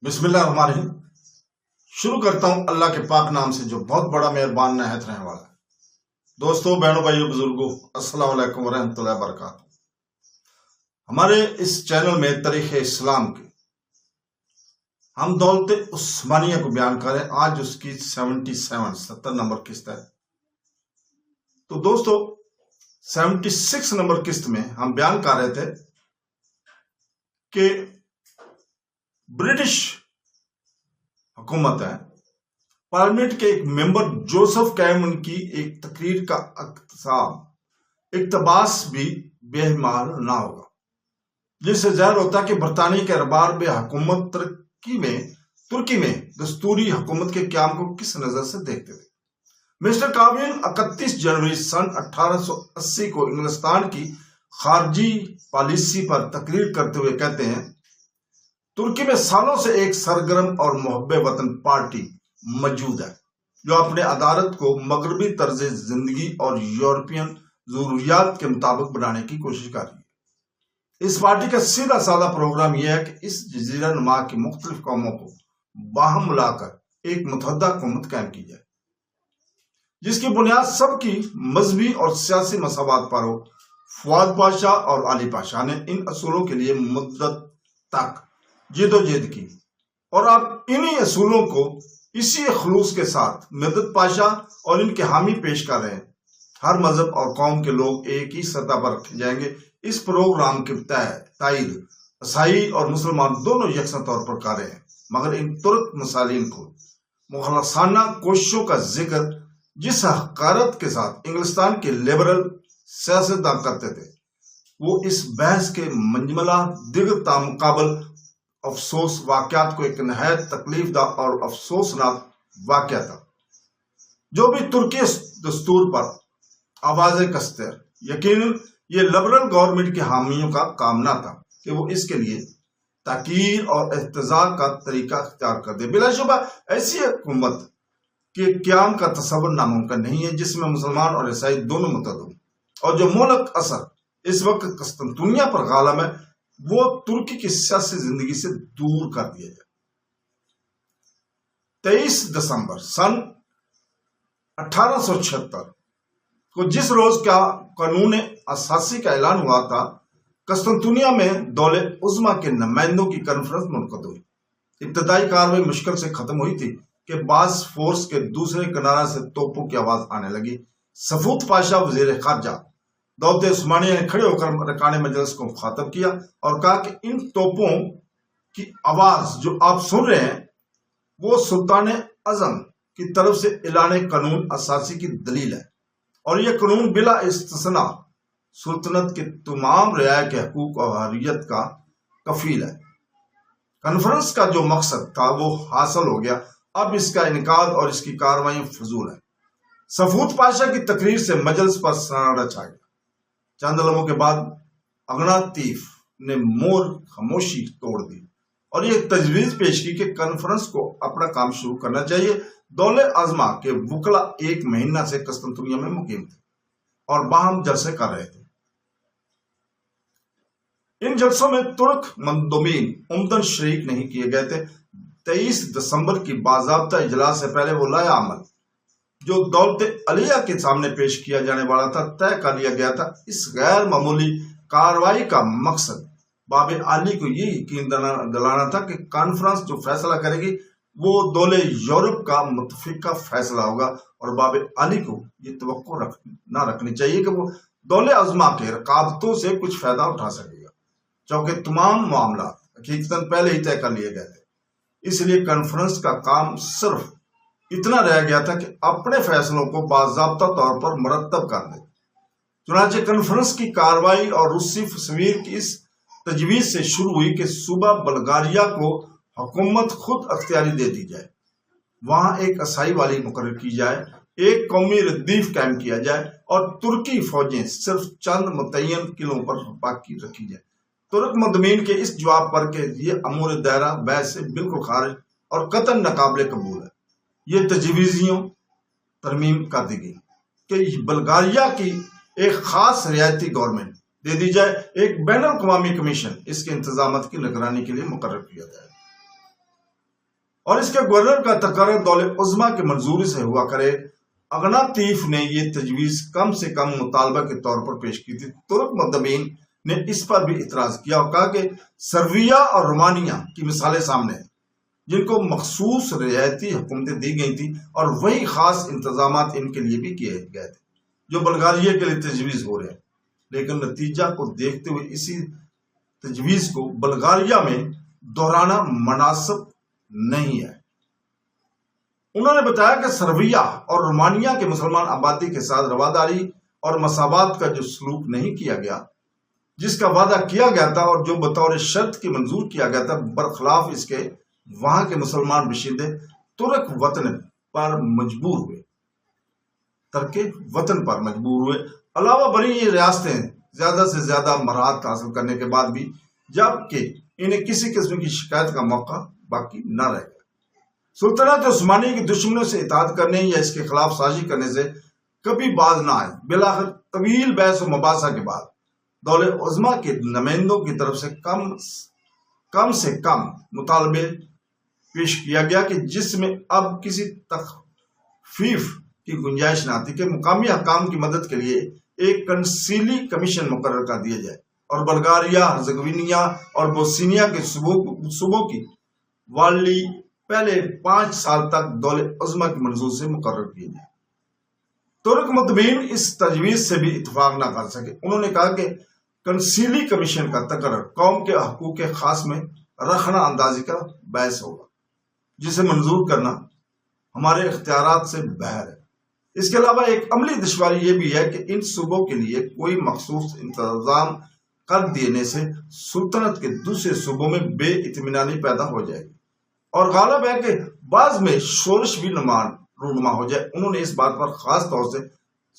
بسم اللہ الرحمن الرحیم۔ شروع کرتا ہوں اللہ کے پاک نام سے جو بہت بڑا مہربان نہایت رہنے والا ہے۔ دوستوں، بہنوں، بھائیوں، بزرگوں، السلام علیکم ورحمۃ اللہ وبرکاتہ۔ ہمارے اس چینل میں تاریخ اسلام کی ہم دولت عثمانیہ کو بیان کریں۔ آج اس کی 70 نمبر قسط ہے۔ تو دوستو، 76 نمبر قسط میں ہم بیان کر رہے تھے کہ برٹش حکومت ہے، پارلیمنٹ کے ایک ممبر جوزف کیمن کی ایک تقریر کا اقتباس بھی بے اہمال نہ ہوگا، جس سے ظاہر ہوتا ہے کہ برطانیہ کے ارباب حکومت ترکی میں دستوری حکومت کے قیام کو کس نظر سے دیکھتے تھے۔ مسٹر کاوین 31 جنوری سن 1880 کو انگلستان کی خارجی پالیسی پر تقریر کرتے ہوئے کہتے ہیں، ترکی میں سالوں سے ایک سرگرم اور محب وطن پارٹی موجود ہے جو اپنے عدالت کو مغربی طرز زندگی اور یورپین ضروریات کے مطابق بنانے کی کوشش کر رہی ہے۔ اس پارٹی کا سیدھا سادہ پروگرام یہ ہے کہ اس جزیرہ نما کی مختلف قوموں کو باہم ملا کر ایک متحدہ حکومت قائم کی جائے، جس کی بنیاد سب کی مذہبی اور سیاسی مساوات پر ہو۔ فؤاد پاشا اور علی پاشا نے ان اصولوں کے لیے مدت تک جدوجہد کی، اور اب انہی اصولوں کو اسی خلوص کے ساتھ مدت پاشا اور ان کے حامی پیش کر رہے ہیں۔ ہر مذہب اور قوم کے لوگ ایک ہی سطح پر رکھے جائیں گے۔ اس پروگرام کی تائید عیسائی اور مسلمان دونوں یکساں طور پر کر رہے ہیں، مگر ان ترک مسالین کو مخلصانہ کوششوں کا ذکر جس حقارت کے ساتھ انگلستان کے لبرل سیاستدان کرتے تھے، وہ اس بحث کے منجملہ دیگر تامقابل افسوس واقعات کو ایک نہایت تکلیف دہ اور افسوسناک واقعہ تھا، جو بھی ترکی دستور پر آوازیں کستے ہیں۔ یقیناً یہ لبرل گورنمنٹ کے حامیوں کا کام نہ تھا کہ وہ اس کے لیے تحقیر اور احتجاج کا طریقہ اختیار کر دے۔ بلا شبہ ایسی حکومت کے قیام کا تصور ناممکن نہیں ہے جس میں مسلمان اور عیسائی دونوں متحد ہوں، اور جو مہلک اثر اس وقت قسطنطنیہ پر غالب ہے وہ ترکی کی سیاسی زندگی سے دور کر دیا جائے۔ 23 دسمبر سن 1876 کو جس روز کا قانون اساسی کا اعلان ہوا تھا، قسطنطنیہ میں دولت عظمیٰ کے نمائندوں کی کانفرنس منعقد ہوئی۔ ابتدائی کارروائی مشکل سے ختم ہوئی تھی کہ بعض فورس کے دوسرے کنارے سے توپوں کی آواز آنے لگی۔ سفود پاشا وزیر خارجہ دولت عثمانیہ نے کھڑے ہو کر رکان مجلس کو مخاطب کیا اور کہا کہ ان توپوں کی آواز جو آپ سن رہے ہیں وہ سلطان اعظم کی طرف سے اعلان قانون اساسی کی دلیل ہے، اور یہ قانون بلا استثناء سلطنت کے تمام رعایا کے حقوق اور حریت کا کفیل ہے۔ کانفرنس کا جو مقصد تھا وہ حاصل ہو گیا۔ اب اس کا انعقاد اور اس کی کارروائیاں فضول ہے۔ سفود پاشا کی تقریر سے مجلس پر سناٹا چھا گیا۔ چند لمحوں کے بعد اگناتیف نے مور خاموشی توڑ دی اور یہ تجویز پیش کی کہ کانفرنس کو اپنا کام شروع کرنا چاہیے۔ دولت عظمیٰ کے وکلا ایک مہینہ سے قسطنطنیہ میں مقیم تھے اور باہم جلسے کر رہے تھے۔ ان جلسوں میں ترک مندوبین عمدن شریک نہیں کیے گئے تھے۔ 23 دسمبر کی باضابطہ اجلاس سے پہلے وہ لائحہ عمل جو دولت علیہ کے سامنے پیش کیا جانے والا تھا طے کر لیا گیا تھا۔ اس غیر معمولی کارروائی کا مقصد باب عالی کو یہ یقین دلانا تھا کہ کانفرنس جو فیصلہ کرے گی وہ دولت یورپ کا متفقہ فیصلہ ہوگا، اور باب عالی کو یہ توقع نہ رکھنی چاہیے کہ وہ دولت عظمیٰ کے رکاوٹوں سے کچھ فائدہ اٹھا سکے گا، چونکہ تمام معاملات حقیقتاً پہلے ہی طے کر لیے گئے تھے۔ اس لیے کانفرنس کا کام صرف اتنا رہ گیا تھا کہ اپنے فیصلوں کو باضابطہ طور پر مرتب کر دے۔ چنانچہ کانفرنس کی کارروائی اور روسی تصویر کی اس تجویز سے شروع ہوئی کہ صوبہ بلغاریہ کو حکومت خود اختیاری دے دی جائے، وہاں ایک عیسائی والی مقرر کی جائے، ایک قومی ردیف قائم کیا جائے، اور ترکی فوجیں صرف چند متعین قلعوں پر باقی رکھی جائے۔ ترک مندوبین کے اس جواب پر کہ یہ امور دائرہ بحث سے بالکل خارج اور قطعاً ناقابل قبول ہے، یہ تجویزیوں ترمیم کر دی گئی کہ بلغاریہ کی ایک خاص ریاستی گورنمنٹ دے دی جائے، ایک بین الاقوامی کمیشن اس کے انتظامات کی نگرانی کے لیے مقرر کیا جائے۔ اور اس کے گورنر کا تقرر دولہ عظمیٰ کی منظوری سے ہوا کرے۔ اغناطیف نے یہ تجویز کم سے کم مطالبہ کے طور پر پیش کی تھی۔ ترک مدبین نے اس پر بھی اعتراض کیا اور کہا کہ سربیا اور رومانیہ کی مثالیں سامنے ہیں جن کو مخصوص رعایتی حکومتیں دی گئی تھیں اور وہی خاص انتظامات ان کے لیے بھی کیے گئے تھے جو بلغاریہ کے لیے تجویز ہو رہے ہیں، لیکن نتیجہ کو دیکھتے ہوئے اسی تجویز کو بلغاریہ میں دہرانا مناسب نہیں ہے۔ انہوں نے بتایا کہ سربیا اور رومانیہ کے مسلمان آبادی کے ساتھ رواداری اور مساوات کا جو سلوک نہیں کیا گیا، جس کا وعدہ کیا گیا تھا اور جو بطور شرط کی منظور کیا گیا تھا، برخلاف اس کے وہاں کے مسلمان باشندے ترک وطن پر مجبور ہوئے، ترک وطن پر مجبور ہوئے۔ علاوہ بری یہ ریاستیں زیادہ سے زیادہ مراحت حاصل کرنے کے بعد بھی جبکہ انہیں کسی قسم کی شکایت کا موقع باقی نہ رہ گیا۔ سلطنت عثمانی کی دشمنوں سے اطاعت کرنے یا اس کے خلاف سازی کرنے سے کبھی باز نہ آئے۔ بالآخر طویل بحث و مباحثہ کے بعد دولہ عظمیٰ کے نمائندوں کی طرف سے کم سے کم مطالبے پیش کیا گیا کہ جس میں اب کسی تخفیف کی گنجائش نہ تھی کہ مقامی حکام کی مدد کے لیے ایک کنسیلی کمیشن مقرر کر دیا جائے اور بلغاریہ، ہرزگوینیا اور بوسنیا کے صوبوں کی والی پہلے 5 سال تک دولہ عظمیٰ کی منظور سے مقرر کیے جائے۔ ترک مدبین اس تجویز سے بھی اتفاق نہ کر سکے۔ انہوں نے کہا کہ کنسیلی کمیشن کا تقرر قوم کے حقوق خاص میں رخنہ اندازی کا باعث ہوگا، جسے منظور کرنا ہمارے اختیارات سے باہر ہے۔ اس کے علاوہ ایک عملی دشواری یہ بھی ہے کہ ان صوبوں کے لیے کوئی مخصوص انتظام کر دینے سے سلطنت کے دوسرے صوبوں میں بے اطمینانی پیدا ہو جائے گی اور غالب ہے کہ بعض میں شورش بھی رونما ہو جائے۔ انہوں نے اس بات پر خاص طور سے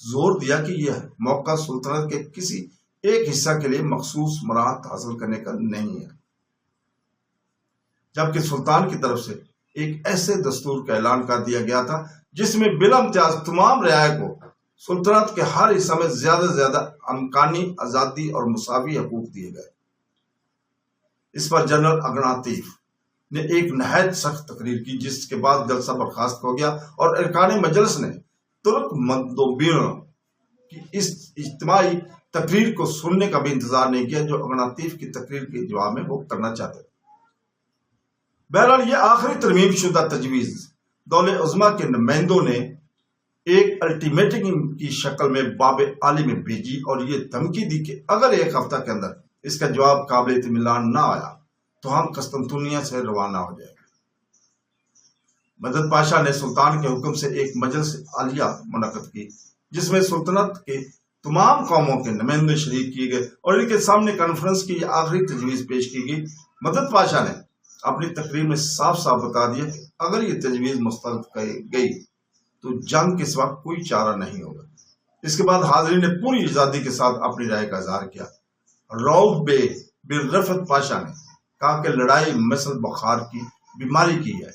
زور دیا کہ یہ موقع سلطنت کے کسی ایک حصہ کے لیے مخصوص مراحت حاصل کرنے کا نہیں ہے، جبکہ سلطان کی طرف سے ایک ایسے دستور کا اعلان کر دیا گیا تھا جس میں بلا امتیاز تمام رعایا کو سلطنت کے ہر حصہ میں زیادہ سے زیادہ امکانی آزادی اور مساوی حقوق دیے گئے۔ اس پر جنرل اغناطیف نے ایک نہایت سخت تقریر کی جس کے بعد جلسہ برخاست ہو گیا اور ارکان مجلس نے ترک مندوبینوں کی اس اجتماعی تقریر کو سننے کا بھی انتظار نہیں کیا جو اغناطیف کی تقریر کے جواب میں وہ کرنا چاہتے تھے۔ بہرحال یہ آخری ترمیم شدہ تجویز دولہ عظمیٰ کے نمائندوں نے ایک الٹیمیٹم کی شکل میں باب عالی میں بھیجی اور یہ دھمکی دی کہ اگر ایک ہفتہ کے اندر اس کا جواب قابل اطمینان نہ آیا تو ہم قسطنطنیہ سے روانہ ہو جائیں گے۔ مدد پاشا نے سلطان کے حکم سے ایک مجلس عالیہ منعقد کی جس میں سلطنت کے تمام قوموں کے نمائندے شریک کیے گئے اور ان کے سامنے کانفرنس کی یہ آخری تجویز پیش کی گئی۔ مدد پاشا نے اپنی تقریر میں صاف صاف بتا دیا کہ اگر یہ تجویز مسترد کی گئی تو جنگ کے سوا کوئی چارہ نہیں ہوگا۔ اس کے بعد حاضرین نے پوری آزادی کے ساتھ اپنی رائے کا اظہار کیا۔ روف بے بن رفت پاشا نے کہا کہ لڑائی مثل بخار کی بیماری کی ہے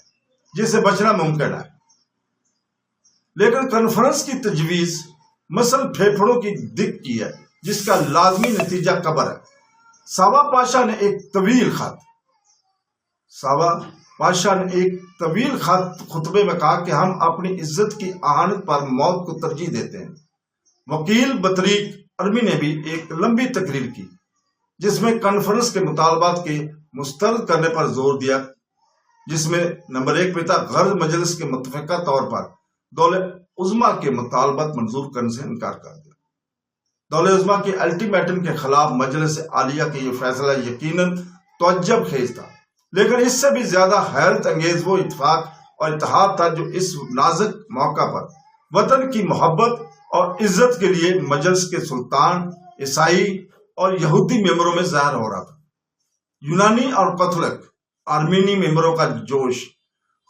جس سے بچنا ممکن ہے، لیکن کانفرنس کی تجویز مثل پھیپھڑوں کی دق کی ہے جس کا لازمی نتیجہ قبر ہے۔ ساوا پاشا نے ایک طویل خطبے میں کہا کہ ہم اپنی عزت کی اہانت پر موت کو ترجیح دیتے ہیں۔ وکیل بطریق ارمی نے بھی ایک لمبی تقریر کی جس میں کانفرنس کے مطالبات کے مسترد کرنے پر زور دیا، جس میں نمبر 1 پہ تھا غرض مجلس کے متفقہ طور پر دولہ عظمیٰ کے مطالبات منظور کرنے سے انکار کر دیا۔ دولہ عظمیٰ کے الٹیمیٹم کے خلاف مجلس عالیہ کے یہ فیصلہ یقیناً تعجب خیز تھا، لیکن اس سے بھی زیادہ حیرت انگیز وہ اتفاق اور اتحاد تھا جو اس نازک موقع پر وطن کی محبت اور عزت کے لیے مجلس کے سلطان، عیسائی اور یہودی ممبروں میں ظاہر ہو رہا تھا۔ یونانی اور کیتھولک آرمینی ممبروں کا جوش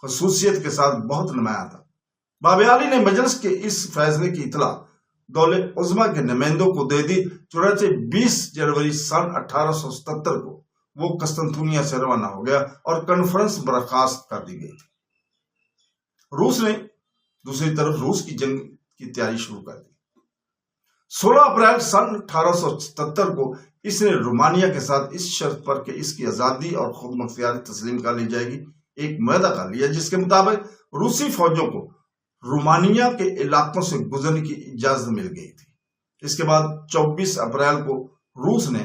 خصوصیت کے ساتھ بہت نمایاں تھا۔ باب عالی نے مجلس کے اس فیصلے کی اطلاع دولہ عظمیٰ کے نمائندوں کو دے دی، چنانچہ 20 جنوری سن 1877 کو وہ قسطنطنیہ سے روانہ ہو گیا اور کانفرنس برخاست کر دی گئی تھی۔ روس نے دوسری طرف روس کی جنگ کی تیاری شروع کر دی۔ 16 اپریل سن 1877 کو اس نے رومانیہ کے ساتھ اس شرط پر کہ اس کی آزادی اور خود مختاری تسلیم کر لی جائے گی ایک معاہدہ کر لیا جس کے مطابق روسی فوجوں کو رومانیہ کے علاقوں سے گزرنے کی اجازت مل گئی تھی۔ اس کے بعد 24 اپریل کو روس نے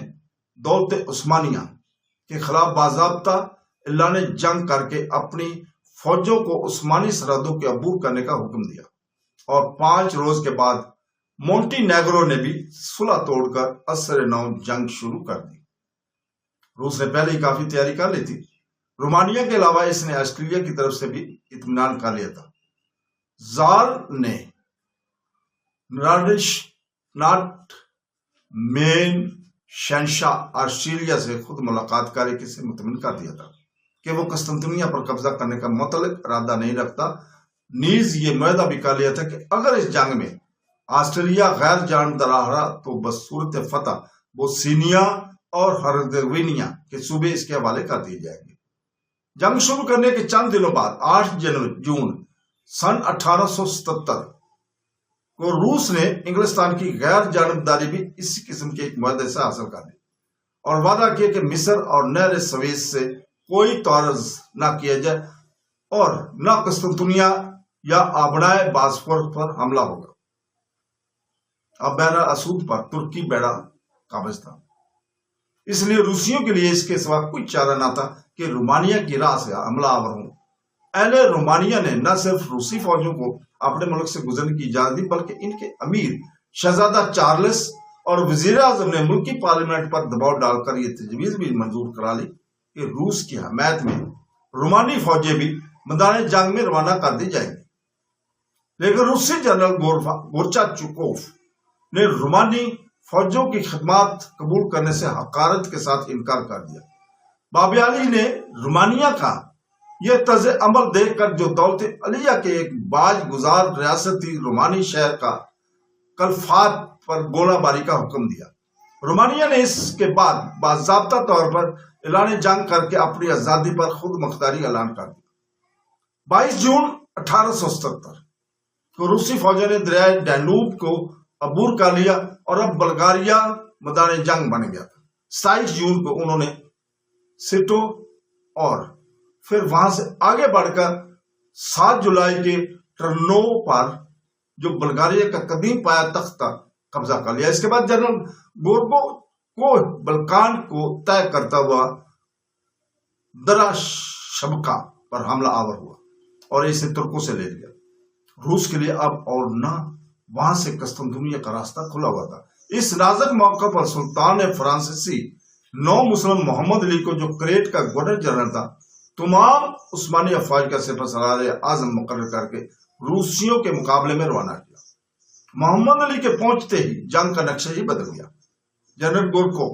دولت عثمانیہ کے خلاف باضابطہ اعلان جنگ کر کے اپنی فوجوں کو عثمانی سرحدوں کے عبور کرنے کا حکم دیا، اور 5 روز کے بعد مونٹی نیگرو نے بھی صلح توڑ کر اثر نو جنگ شروع کر دی۔ روس نے پہلے ہی کافی تیاری کر لی تھی۔ رومانیہ کے علاوہ اس نے آسٹریلیا کی طرف سے بھی اطمینان کر لیا تھا۔ زار نے ناٹ مین شہنشاہ آسٹریلیا سے خود ملاقات کر کے اسے مطمئن کر دیا تھا کہ وہ قسطنطنیہ پر قبضہ کرنے کا مطلق ارادہ نہیں رکھتا۔ نیز یہ معاہدہ بھی کر لیا تھا کہ اگر اس جنگ میں آسٹریلیا غیر جانبدار رہا تو بصورت فتح بوسنیا اور ہرزیگوینیا کے صوبے اس کے حوالے کر دیے جائیں گے۔ جنگ شروع کرنے کے چند دنوں بعد 8 جون سن 1877 کو روس نے انگلستان کی غیر جانبداری بھی اسی قسم کے ایک معاہدے سے حاصل کر لی اور وعدہ کیا کہ مصر اور نہر سویز سے کوئی تعرض نہ کیا جائے اور نہ قسطنطنیہ یا آبنائے باسفورس پر حملہ ہوگا۔ اب بحر اسود پر ترکی بیڑا قابض تھا، اس لیے روسیوں کے لیے اس کے سوا کوئی چارہ نہ تھا کہ رومانیہ کی راہ سے حملہ آور ہوں۔ اہل رومانیہ نے نہ صرف روسی فوجوں کو اپنے ملک سے گزرنے کی اجازت دی بلکہ ان کے امیر شہزادہ چارلس اور وزیر اعظم نے ملکی پارلیمنٹ پر دباؤ ڈال کر یہ تجویز بھی منظور کرا لی کہ روس کی حمایت میں رومانی فوجیں بھی میدان جنگ میں روانہ کر دی جائیں گی، لیکن روسی جنرل گورچاچوف نے رومانی فوجوں کی خدمات قبول کرنے سے حقارت کے ساتھ انکار کر دیا۔ باب علی نے رومانیہ کا یہ طرز عمل دیکھ کر جو دولت علیہ کے ایک باج گزار ریاست تھی رومانی شہر کا کلفات پر گولہ باری کا حکم دیا۔ رومانیہ نے اس کے بعد باضابطہ طور پر اعلان جنگ کر کے اپنی آزادی پر خود مختاری اعلان کر دیا۔ 22 جون 1877 کو روسی فوجوں نے دریائے ڈینوب کو عبور کر لیا اور اب بلغاریہ میدان جنگ بن گیا تھا۔ 27 جون کو انہوں نے سیٹو اور پھر وہاں سے آگے بڑھ کر 7 جولائی کے ٹرنو پر جو بلغاریہ کا قدیم پایا تخت تھا قبضہ کر لیا۔ اس کے بعد جنرل گورکو کو بلکان کو طے کرتا ہوا درا شبکا پر حملہ آور ہوا اور اسے ترکوں سے لے لیا۔ روس کے لیے اب اور نہ وہاں سے قسطنطنیہ کا راستہ کھلا ہوا تھا۔ اس نازک موقع پر سلطان فرانسیسی نو مسلم محمد علی کو جو کریٹ کا گورنر جنرل تھا تمام عثمانی افواج کا سپہ سالار اعظم مقرر کر کے روسیوں کے مقابلے میں روانہ کیا۔ محمد علی کے پہنچتے ہی جنگ کا نقشہ ہی بدل گیا۔ جنرل گورکو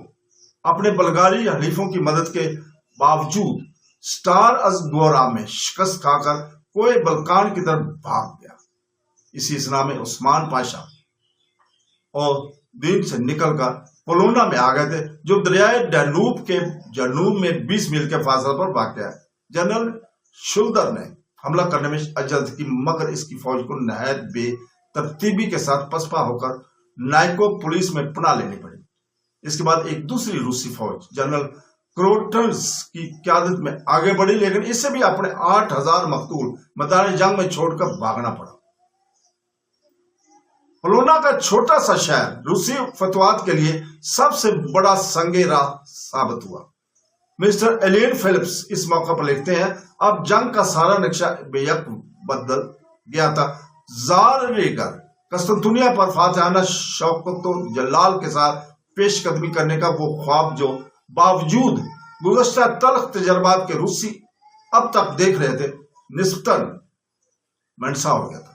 اپنے بلغاری حلیفوں کی مدد کے باوجود سٹار از گورا میں شکست کھا کر کوئے بلکان کی طرف بھاگ گیا۔ اسی اسنا میں عثمان پاشا اور دین سے نکل کر پولونا میں آ گئے تھے جو دریائے ڈینوب کے جنوب میں 20 میل کے فاصلے پر واقع ہے۔ جنرل شولڈر نے حملہ کرنے میں عجز کی مگر اس کی فوج کو نہایت بے ترتیبی کے ساتھ پسپا ہو کر نائکو پولیس میں پناہ لینی پڑی۔ اس کے بعد ایک دوسری روسی فوج جنرل کروٹنز کی قیادت میں آگے بڑھی لیکن اسے بھی اپنے 8000 مقتول میدان جنگ میں چھوڑ کر بھاگنا پڑا۔ پولونا کا چھوٹا سا شہر روسی فتوحات کے لیے سب سے بڑا سنگ راہ ثابت ہوا۔ مسٹر ایلین فلپس اس موقع پر لکھتے ہیں اب جنگ کا سارا نقشہ بے یک بدل گیا تھا۔ زار ریگر قسطنطنیہ پر فاتحانہ شوکت و جلال کے ساتھ پیش قدمی کرنے کا وہ خواب جو باوجود گزشتہ تلخ تجربات کے روسی اب تک دیکھ رہے تھے نسبتاً منسا ہو گیا تھا۔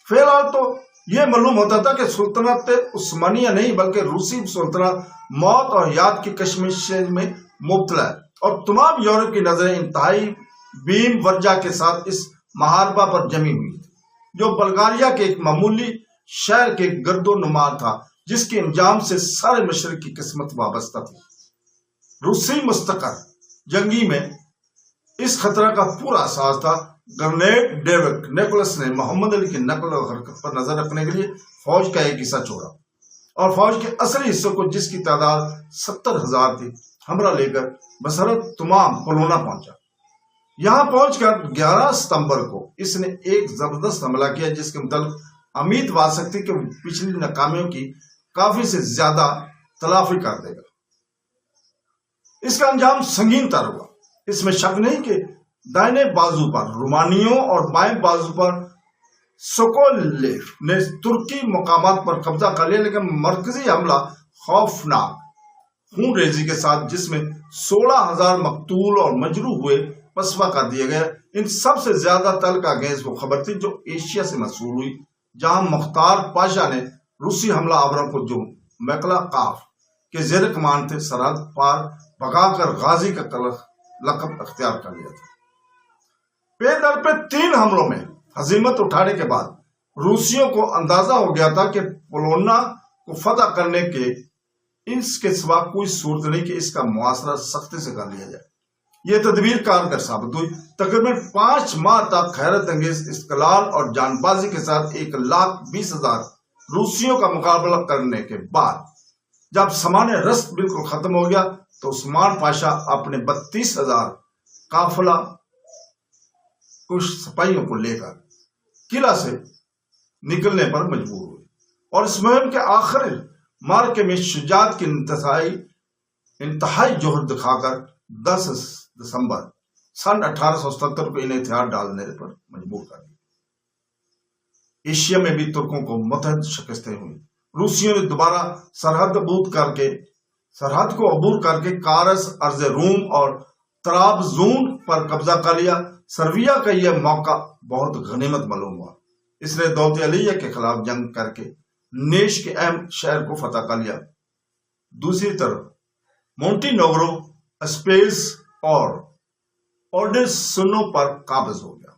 فی الحال تو یہ معلوم ہوتا تھا کہ سلطنت عثمانیہ نہیں بلکہ روسی سلطنت موت اور حیات کی کشمکش میں مبتلا ہے اور تمام یورپ کی نظریں انتہائی بیم ورجا کے ساتھ اس محاربہ پر جمی ہوئی تھی جو بلغاریہ کے ایک معمولی شہر کے گرد و نما تھا جس کے انجام سے سارے مشرق کی قسمت وابستہ تھی۔ روسی مستقر جنگی میں اس خطرہ کا پورا احساس تھا۔ گرنیڈ ڈیوک نیکولس نے محمد علی کی نقل و حرکت پر نظر رکھنے کے لیے فوج کا ایک حصہ چھوڑا اور فوج کے اصلی حصوں کو جس کی تعداد 70,000 تھی ہمراہ لے کر بسرت تمام پولونا پہنچا۔ یہاں پہنچ کر 11 ستمبر کو اس نے ایک زبردست حملہ کیا جس کے متعلق امید وا سکتی کہ وہ پچھلی ناکامیوں کی کافی سے زیادہ تلافی کر دے گا۔ اس کا انجام سنگین تر ہوا۔ اس میں شک نہیں کہ دائنے بازو پر رومانیوں اور بائیں بازو پر سوکولف نے ترکی مقامات پر قبضہ کر لیا، لیکن مرکزی حملہ خوفناک خون ریزی کے ساتھ، جس میں 16,000 مقتول اور مجروح ہوئے، پسپا کر دیا گیا۔ ان سب سے زیادہ تلخ گیس وہ خبر تھی جو ایشیا سے موصول ہوئی، جہاں مختار پاشا نے روسی حملہ آوروں کو، جو میکلا قاف کے زیر کمان تھے، سرحد پار بھگا کر غازی کا لقب اختیار کر لیا تھا۔ پے در پہ 3 حملوں میں ہزیمت اٹھانے کے بعد روسیوں کو اندازہ ہو گیا تھا کہ پولونا کو فتح کرنے کے اس کے سوا کوئی صورت نہیں کہ اس کا محاصرہ سختی سے کر لیا جائے۔ یہ تدبیر کارگر ثابت ہوئی۔ تقریباً 5 ماہ تک حیرت انگیز استقلال اور جان بازی کے ساتھ 1,20,000 روسیوں کا مقابلہ کرنے کے بعد جب سامان رست بالکل ختم ہو گیا تو عثمان پاشا اپنے 32,000 قافلہ کش سپاہیوں کو لے کر قلعہ سے نکلنے پر مجبور ہوئے، اور اس مہم کے آخر مارکے میں شجاعت کی انتہائی جوہر دکھا کر 10 دسمبر سن 1877 کو انہیں ہتھیار ڈالنے پر مجبور کر دیا۔ ایشیا میں بھی ترکوں کو متحد شکستیں ہوئی۔ روسیوں نے دوبارہ سرحد کو عبور کر کے کارس، ارض روم اور ترابزون پر قبضہ کر لیا۔ سرویا کا یہ موقع بہت غنیمت معلوم ہوا۔ اس نے دولت علیہ کے خلاف جنگ کر کے نیش کے اہم شہر کو فتح کر لیا۔ دوسری طرف مونٹی نیگرو، اسپیس اور اوڈیسنو پر قابض ہو گیا۔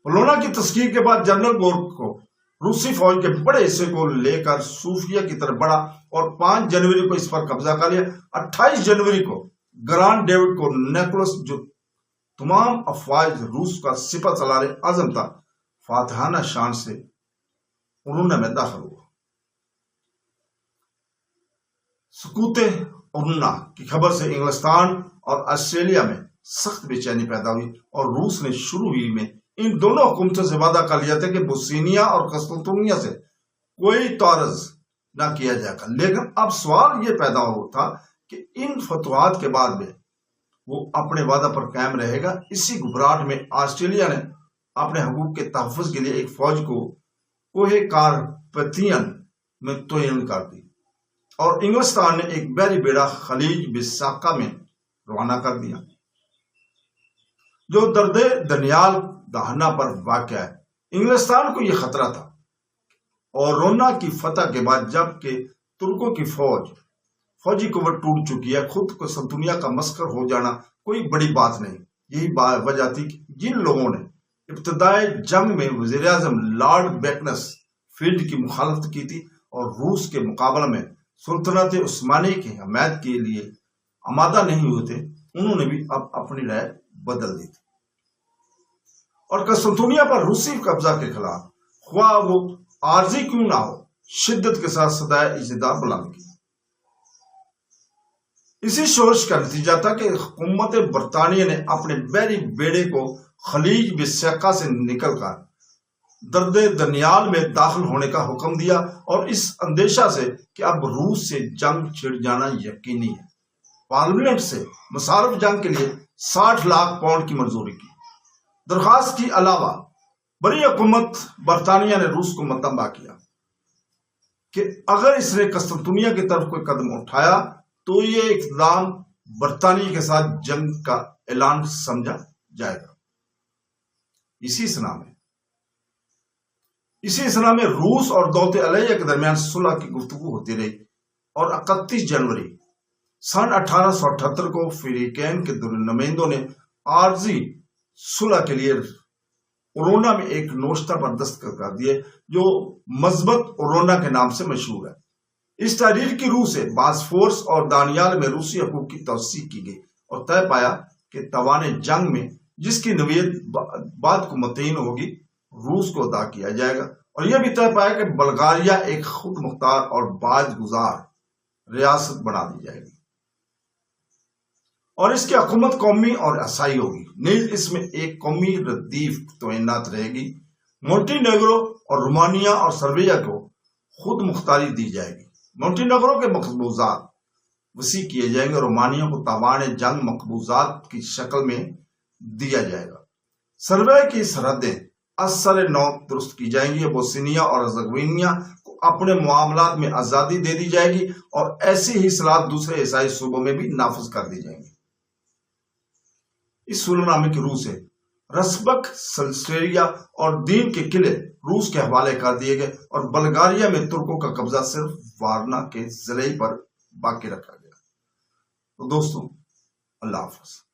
پولونا کی تسخیر کے بعد جنرل گورک کو روسی فوج کے بڑے حصے کو لے کر صوفیہ کی طرف بڑھا اور 5 جنوری کو اس پر قبضہ کر لیا۔ 28 جنوری کو گرانڈ ڈیوڈ کو نیکولس، جو تمام افواج روس کا سپہ سالار اعظم تھا، فاتحانہ شان سے ارونا میں داخل ہوا۔ سقوط ارونا کی خبر سے انگلستان اور آسٹریلیا میں سخت بے چینی پیدا ہوئی، اور روس نے شروع ہی میں ان دونوں حکومتوں سے وعدہ کر لیا تھا کہ بوسنیا اور قسطنطنیہ سے کوئی تعارض نہ کیا جائے گا۔ لیکن اب سوال یہ پیدا ہوتا کہ ان فتوحات کے بعد میں وہ اپنے وعدہ پر قائم رہے گا۔ اسی گھبراہٹ میں آسٹریلیا نے اپنے حقوق کے تحفظ کے لیے ایک فوج کو کوہ کارپیتھین میں تعین کر دی، اور انگلستان نے ایک بحری بیڑا خلیج بساکا میں روانہ کر دیا، جو درد دنیال دہنا پر واقع ہے۔ انگلستان کو یہ خطرہ تھا، اور رونا کی فتح کے بعد جب کہ ترکوں کی فوجی قوت ٹوٹ چکی ہے، خود کو سنتونیا کا مسخر ہو جانا کوئی بڑی بات نہیں۔ یہی وجہ تھی کہ جن لوگوں نے ابتدائی جنگ میں وزیر اعظم لارڈ بیکنس فیلڈ کی مخالفت کی تھی اور روس کے مقابلہ میں سلطنت عثمانی کی حمایت کے لیے آمادہ نہیں ہوئے تھے، انہوں نے بھی اب اپنی رائے بدل دی تھی، اور قسطنطنیہ پر روسی قبضہ کے خلاف خواہ وہ عارضی کیوں نہ ہو، شدت کے ساتھ صدائے اجتہاد بلند کی۔ اسی شورش کا نتیجہ تھا کہ حکومت برطانیہ نے اپنے بحری بیڑے کو خلیج بساکا سے نکل کر درد دنیال میں داخل ہونے کا حکم دیا، اور اس اندیشہ سے کہ اب روس سے جنگ چھڑ جانا یقینی ہے، پارلیمنٹ سے مصارف جنگ کے لیے 60 لاکھ پاؤنڈ کی منظوری کی۔ درخواست کے علاوہ بڑی حکومت برطانیہ نے روس کو مطمع کیا کہ اگر اس نے قسطنطنیہ کی طرف کوئی قدم اٹھایا تو یہ اقدام برطانیہ کے ساتھ جنگ کا اعلان سمجھا جائے گا۔ اسی سنہ میں روس اور دولت علیہ کے درمیان صلح کی گفتگو ہوتی رہی، اور 31 جنوری سن 1878 کو فریقین کے نمائندوں نے عارضی صلح کے لیے ارونا میں ایک نوشتہ پر دستخط کر دیے، جو مثبت ارونا کے نام سے مشہور ہے۔ اس تحریر کی روح سے باسفورس اور دانیال میں روسی حقوق کی توثیق کی گئی، اور طے پایا کہ توان جنگ میں جس کی نوعیت بعد کو متعین ہوگی روس کو ادا کیا جائے گا، اور یہ بھی طے پایا کہ بلغاریہ ایک خود مختار اور باج گزار ریاست بنا دی جائے گی۔ اور اس کی حکومت قومی اور عیسائی ہوگی، نیز اس میں ایک قومی ردیف تعینات رہے گی۔ مونٹی نیگرو اور رومانیہ اور سربیا کو خود مختاری دی جائے گی۔ مونٹی نیگرو کے مقبوضات وسیع کیے جائیں گے، رومانیہ کو تاوان جنگ مقبوضات کی شکل میں دیا جائے گا۔ سربیا کی سرحدیں اثر نو درست کی جائیں گی، بوسنیا اور ہرزیگوینیا کو اپنے معاملات میں آزادی دے دی جائے گی، اور ایسی ہی اصلاحات دوسرے عیسائی صوبوں میں بھی نافذ کر دی جائیں گی۔ اس صلح نامے کی روح سے رسبک، سلسٹریا اور دین کے قلعے روس کے حوالے کر دیے گئے، اور بلغاریہ میں ترکوں کا قبضہ صرف وارنا کے ضلع پر باقی رکھا گیا۔ تو دوستو، اللہ حافظ۔